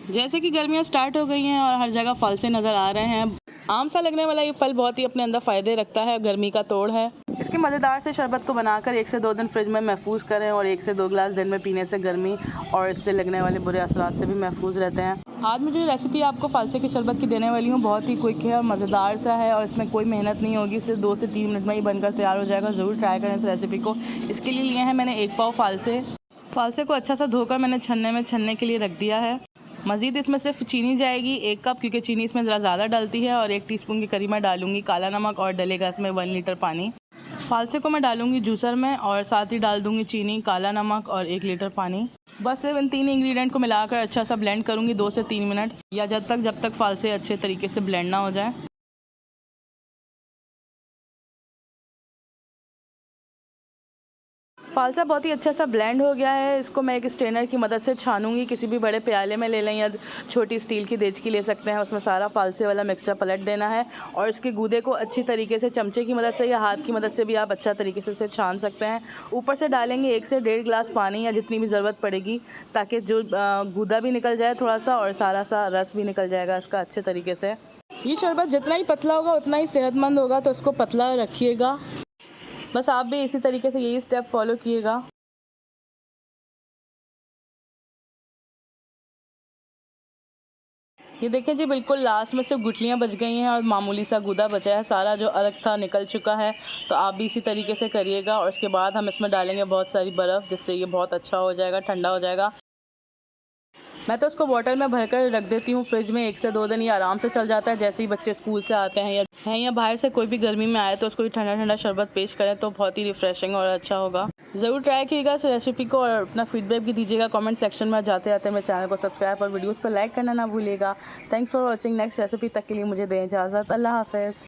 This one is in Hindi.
जैसे कि गर्मियाँ स्टार्ट हो गई हैं और हर जगह फल से नज़र आ रहे हैं। आम सा लगने वाला ये फल बहुत ही अपने अंदर फ़ायदे रखता है, गर्मी का तोड़ है। इसके मज़ेदार से शरबत को बनाकर 1 से 2 दिन फ्रिज में महफूज करें और 1 से 2 गिलास दिन में पीने से गर्मी और इससे लगने वाले बुरे असरात से भी महफूज रहते हैं। आज मैं जो रेसिपी आपको फालसे के शरबत की देने वाली हूँ बहुत ही क्विक है और मज़ेदार सा है और इसमें कोई मेहनत नहीं होगी, सिर्फ 2 से 3 मिनट में ही बनकर तैयार हो जाएगा। ज़रूर ट्राई करें इस रेसिपी को। इसके लिए लिए हैं मैंने 1 पाव फालसे को अच्छा सा धोकर मैंने छन्ने के लिए रख दिया है। मज़ीद इसमें सिर्फ चीनी जाएगी 1 कप, क्योंकि चीनी इसमें ज़रा ज़्यादा डलती है, और 1 टीस्पून के करीब मैं डालूंगी काला नमक और डलेगा इसमें 1 लीटर पानी। फालसे को मैं डालूंगी जूसर में और साथ ही डाल दूंगी चीनी, काला नमक और 1 लीटर पानी। बस सिर्फ इन 3 इंग्रेडिएंट को मिलाकर अच्छा सा ब्लेंड करूंगी 2 से 3 मिनट, या जब तक फालसे अच्छे तरीके से ब्लेंड ना हो जाए। फालसा बहुत ही अच्छा सा ब्लेंड हो गया है। इसको मैं एक स्ट्रेनर की मदद से छानूंगी। किसी भी बड़े प्याले में ले लें या छोटी स्टील की देचकी ले सकते हैं। उसमें सारा फालसे वाला मिक्सचर पलट देना है और इसके गूदे को अच्छी तरीके से चमचे की मदद से या हाथ की मदद से भी आप अच्छा तरीके से इसे छान सकते हैं। ऊपर से डालेंगे 1 से 1.5 गिलास पानी या जितनी भी ज़रूरत पड़ेगी, ताकि जो गूदा भी निकल जाए थोड़ा सा और सारा सा रस भी निकल जाएगा इसका अच्छे तरीके से। ये शरबत जितना ही पतला होगा उतना ही सेहतमंद होगा, तो इसको पतला रखिएगा। बस आप भी इसी तरीके से यही स्टेप फॉलो किएगा। ये देखें जी, बिल्कुल लास्ट में सिर्फ गुठलियाँ बच गई हैं और मामूली सा गूदा बचा है। सारा जो अलग था निकल चुका है। तो आप भी इसी तरीके से करिएगा और उसके बाद हम इसमें डालेंगे बहुत सारी बर्फ़, जिससे ये बहुत अच्छा हो जाएगा, ठंडा हो जाएगा। मैं तो इसको बॉटल में भरकर रख देती हूँ फ्रिज में 1 से 2 दिन। ये आराम से चल जाता है। जैसे ही बच्चे स्कूल से आते हैं या बाहर से कोई भी गर्मी में आए तो उसको ठंडा ठंडा शरबत पेश करें तो बहुत ही रिफ़्रेशिंग और अच्छा होगा। ज़रूर ट्राई कीजिएगा इस रेसिपी को और अपना फीडबैक भी दीजिएगा कमेंट सेक्शन में। जाते जाते मेरे चैनल को सब्सक्राइब और वीडियोज़ को लाइक करना ना भूलिएगा। Thanks for watching. Next recipe तक के लिए मुझे दें इजाज़त। अल्लाह हाफ़िज़।